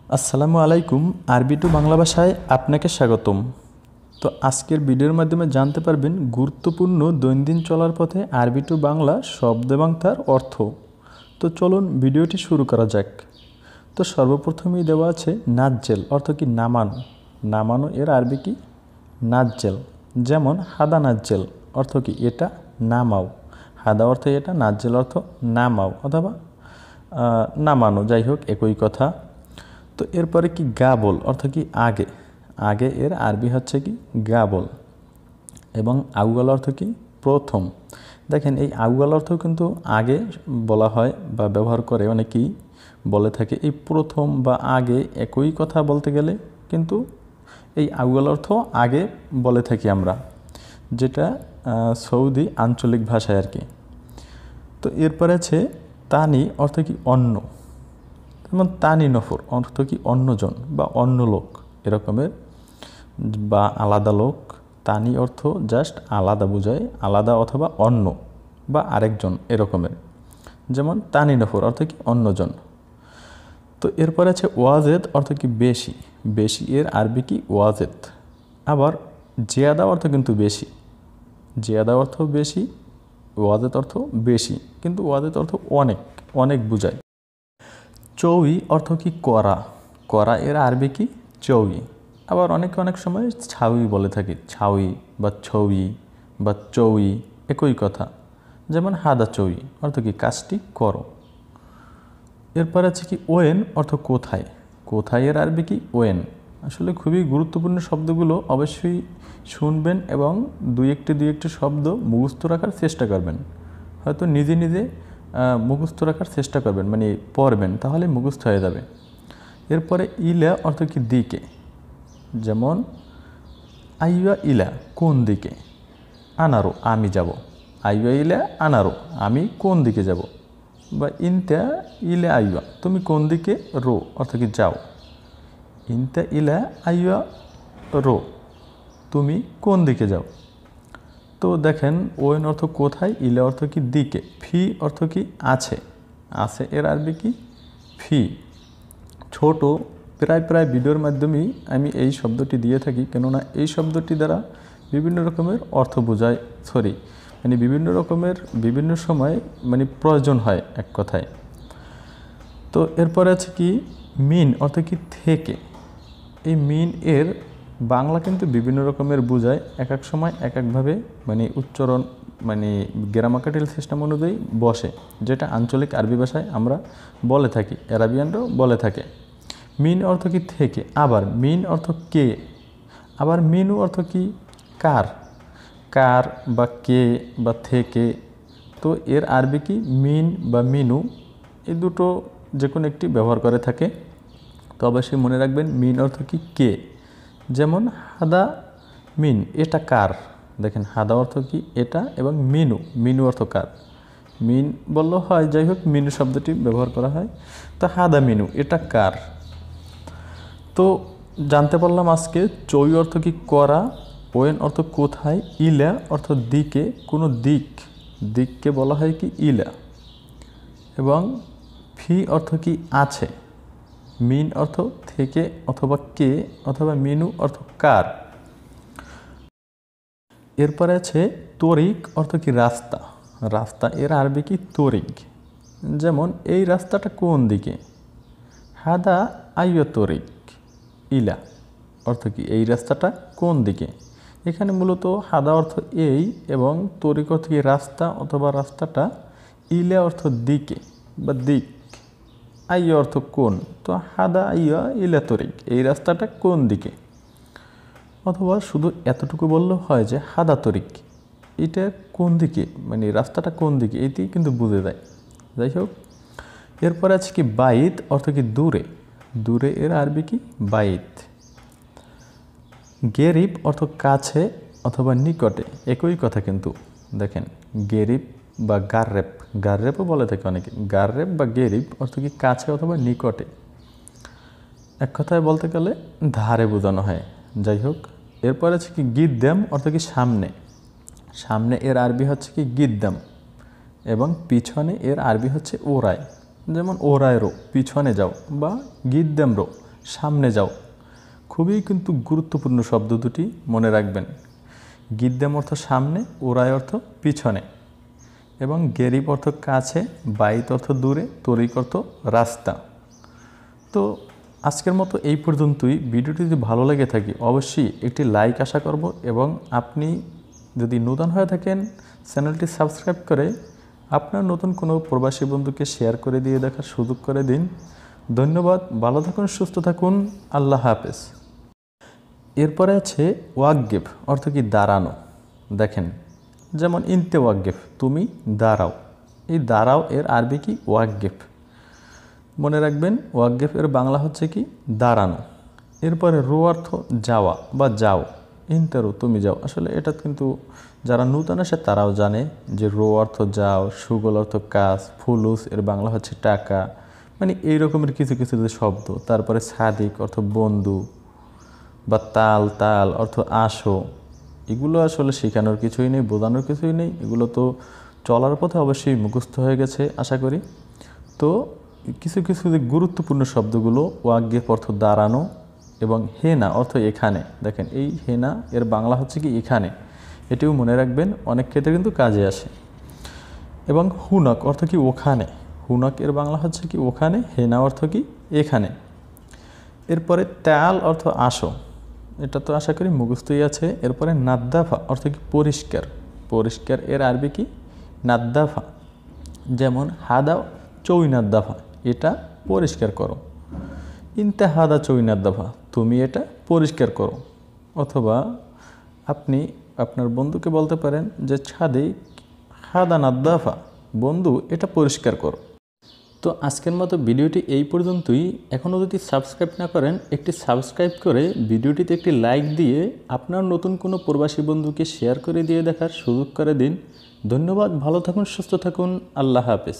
আসসালামু আলাইকুম। আরবি টু বাংলা ভাষায় আপনাকে স্বাগতম। তো আজকের ভিডিওর মাধ্যমে জানতে পারবেন গুরুত্বপূর্ণ দৈনন্দিন চলার পথে আরবি টু বাংলা শব্দ এবং তার অর্থ। তো চলুন ভিডিওটি শুরু করা যাক। তো সর্বপ্রথমেই দেওয়া আছে নাজ্জেল, অর্থ কি নামানো। নামানো এর আরবি কি নাজ্জেল। যেমন হাদা নাজ্জেল অর্থ কি এটা নামাও। হাদা অর্থ এটা, নাজ্জেল অর্থ নামাও অথবা নামানো, যাই হোক একই কথা। তো এরপরে কি গাবল অর্থ কি আগে। আগে এর আরবি হচ্ছে কি গাবল। এবং আউয়াল অর্থ কি প্রথম। দেখেন এই আউয়াল অর্থ কিন্তু আগে বলা হয় বা ব্যবহার করে অনেকেই বলে থাকে এই প্রথম বা আগে একই কথা বলতে গেলে, কিন্তু এই আউয়াল অর্থ আগে বলে থাকি আমরা, যেটা সৌদি আঞ্চলিক ভাষায় আর কি। তো এরপরে আছে তানি অর্থ কি অন্য। যেমন তানি নফর অর্থ কি অন্যজন বা অন্য লোক এরকমের, বা আলাদা লোক। তানি অর্থ জাস্ট আলাদা বোঝায়, আলাদা অথবা অন্য বা আরেকজন এরকমের। যেমন তানি নফর অর্থ কি অন্যজন। তো এরপরে আছে ওয়াজেদ অর্থ কি বেশি। বেশি এর আরবি কি ওয়াজেদ। আবার জিয়াদা অর্থ কিন্তু বেশি। জিয়াদা অর্থ বেশি, ওয়াজেদ অর্থ বেশি, কিন্তু ওয়াজেদ অর্থ অনেক, অনেক বোঝায়। চৌই অর্থ কি করা। করা এর আরবি কি চৌই। আবার অনেক সময় ছাউই বলে থাকি, ছাউই বা ছৌই বা চৌই একই কথা। যেমন হাদা চৌই অর্থ কি কাজটি করো। এরপর আছে কি ওয়েন অর্থ কোথায়। কোথায় এর আরবি কি ওয়েন। আসলে খুবই গুরুত্বপূর্ণ শব্দগুলো অবশ্যই শুনবেন এবং দুই একটি শব্দ মুখস্থ রাখার চেষ্টা করবেন। হয়তো নিজে নিজে মুখস্থ রাখার চেষ্টা করবেন, মানে পড়বেন, তাহলে মুখস্থ হয়ে যাবে। এরপরে ইলা অর্থ কি দিকে। যেমন আইয়া ইলা কোন দিকে। আনারো আমি যাব। আইয়া ইলা আনারো আমি কোন দিকে যাব। বা ইনতা ইলা আইয়া তুমি কোন দিকে রো অর্থ কি যাও। ইনতা ইলা আইয়া রো তুমি কোন দিকে যাও। তো দেখেন ওয়েন অর্থ কোথায়, ইলা অর্থ কি দিকে, ফি অর্থ কি আছে। আছে এর আরবি কি ফি। ছোট প্রায় ভিডিওর মাধ্যমেই আমি এই শব্দটি দিয়ে থাকি, কেননা এই শব্দটি দ্বারা বিভিন্ন রকমের অর্থ বোঝায়, মানে বিভিন্ন রকমের বিভিন্ন সময় মানে প্রয়োজন হয় এক কথায়। তো এরপরে আছে কি মিন অর্থ কি থেকে। এই মিন এর বাংলা কিন্তু বিভিন্ন রকমের বোঝায়, এক এক সময় এক একভাবে মানে উচ্চারণ মানে গ্রামাটিক্যাল সিস্টেম অনুযায়ী বসে, যেটা আঞ্চলিক আরবি ভাষায় আমরা বলে থাকি, অ্যারাবিয়ানরাও বলে থাকে। মিন অর্থ কি থেকে। আবার মিন অর্থ কে। আবার মিনু অর্থ কি কার। কার বা কে বা থেকে। তো এর আরবি কি মিন বা মিনু, এই দুটো যে কোনো একটি ব্যবহার করে থাকে। তো অবশ্যই মনে রাখবেন মিন অর্থ কি কে। যেমন হাদা মিন এটা কার। দেখেন হাদা অর্থ কি এটা, এবং মিনু, মিনু অর্থ কার। মিন বললেও হয়, যাই হোক মিনু শব্দটি ব্যবহার করা হয়। তো হাদা মিনু এটা কার। তো জানতে পারলাম আজকে চই অর্থ কি করা, ওয়েন অর্থ কোথায়, ইলা অর্থ দিকে, কোনো দিক, দিককে বলা হয় কি ইলা, এবং ফি অর্থ কি আছে, মিন অর্থ থেকে অথবা কে, অথবা মিনু অর্থ কার। এরপরে আছে তরিক অর্থ কি রাস্তা। রাস্তা এর আরবি কি তরিক। যেমন এই রাস্তাটা কোন দিকে। হাদা আইয়া তরিক ইলা অর্থ কি এই রাস্তাটা কোন দিকে। এখানে মূলত হাদা অর্থ এই এবং তরিক অর্থ কি রাস্তা অথবা রাস্তাটা, ইলা অর্থ দিকে বা দিক, আইয়া অর্থ কোন। তো হাদা আইয়া ইলা তরিক এই রাস্তাটা কোন দিকে। অথবা শুধু এতটুকু বললেও হয় যে হাদা তরিক এটা কোন দিকে, মানে রাস্তাটা কোন দিকে, এটি কিন্তু বুঝে যায়। যাই হোক, এরপরে আছে কি বাইত অর্থ কি দূরে। দূরে এর আরবি কি বাইত। গেরিব অর্থ কাছে অথবা নিকটে, একই কথা কিন্তু। দেখেন গেরিব বা গাররেপ, গাররেপও বলে থাকে অনেকে। গাররেপ বা গেরিব অর্থ কি কাছে অথবা নিকটে, এক কথায় বলতে গেলে ধারে বোঝানো হয়। যাই হোক, এরপর আছে কি গিদ্দাম অর্থ কি সামনে। সামনে এর আরবি হচ্ছে কি গিদ্দাম, এবং পিছনে এর আরবি হচ্ছে ওরাই। যেমন ওরায় রো পিছনে যাও, বা গিদ্দাম রো সামনে যাও। খুবই কিন্তু গুরুত্বপূর্ণ শব্দ দুটি মনে রাখবেন। গিদ্দাম অর্থ সামনে, ওরায় অর্থ পিছনে, এবং গেরিব অর্থ কাছে, বাইত অর্থ দূরে, তরিক অর্থ রাস্তা। তো আজকের মতো এই পর্যন্তই। ভিডিওটি যদি ভালো লেগে থাকে অবশ্যই একটি লাইক আশা করব, এবং আপনি যদি নতুন হয়ে থাকেন চ্যানেলটি সাবস্ক্রাইব করে আপনার নতুন কোনো প্রবাসী বন্ধুকে শেয়ার করে দিয়ে দেখার সুযোগ করে দিন। ধন্যবাদ, ভালো থাকুন, সুস্থ থাকুন, আল্লাহ হাফেজ। এরপরে আছে ওয়াকগেফ অর্থ কি দাঁড়ানো। দেখেন, যেমন ইনতে ওয়াকগেফ, তুমি দাঁড়াও। এই দাঁড়াও এর আরবি কি ওয়াকগেফ। মনে রাখবেন ওয়াকগেফ এর বাংলা হচ্ছে কি দাঁড়ানো। এরপরে রো অর্থ যাওয়া বা যাও, ইনতেরো তুমি যাও। আসলে এটা কিন্তু যারা নূতন আসে তারাও জানে যে রো অর্থ যাও, সুগল অর্থ কাজ, ফুলুস এর বাংলা হচ্ছে টাকা, মানে এই রকমের কিছু কিছু যে শব্দ। তারপরে সাদিক অর্থ বন্ধু, বা তাল তাল অর্থ আসো। এগুলো আসলে শেখানোর কিছুই নেই, বোঝানোর কিছুই নেই, এগুলো তো চলার পথে অবশ্যই মুখস্থ হয়ে গেছে আশা করি। তো কিছু কিছু যে গুরুত্বপূর্ণ শব্দগুলো, ওয়াকগেফ অর্থ দাঁড়ানো, এবং হেনা অর্থ এখানে। দেখেন এই হেনা এর বাংলা হচ্ছে কি এখানে, এটিও মনে রাখবেন, অনেক ক্ষেত্রে কিন্তু কাজে আসে। এবং হুনক অর্থ কি ওখানে, হুনক এর বাংলা হচ্ছে কি ওখানে, হেনা অর্থ কি এখানে। এরপরে তাল অর্থ আসো, এটা তো আশা করি মুখস্থই আছে। এরপরে নাদ্দাফা অর্থ কি পরিষ্কার, পরিষ্কার এর আরবি কি নাদ্দাফা। যেমন হাদা চৌনাদ্দাফা, এটা পরিষ্কার করো। ইনতে হাদা চৌনাদ্দাফা, তুমি এটা পরিষ্কার করো। অথবা আপনি আপনার বন্ধুকে বলতে পারেন যে ছাদে হাদা নাদ্দাফা, বন্ধু এটা পরিষ্কার করো। তো আজকের মতো ভিডিওটি এই পর্যন্তই। এখনও যদি সাবস্ক্রাইব না করেন একটি সাবস্ক্রাইব করে ভিডিওটিতে একটি লাইক দিয়ে আপনার নতুন কোনো প্রবাসী বন্ধুকে শেয়ার করে দিয়ে দেখার সুযোগ করে দিন। ধন্যবাদ, ভালো থাকুন, সুস্থ থাকুন, আল্লাহ হাফেজ।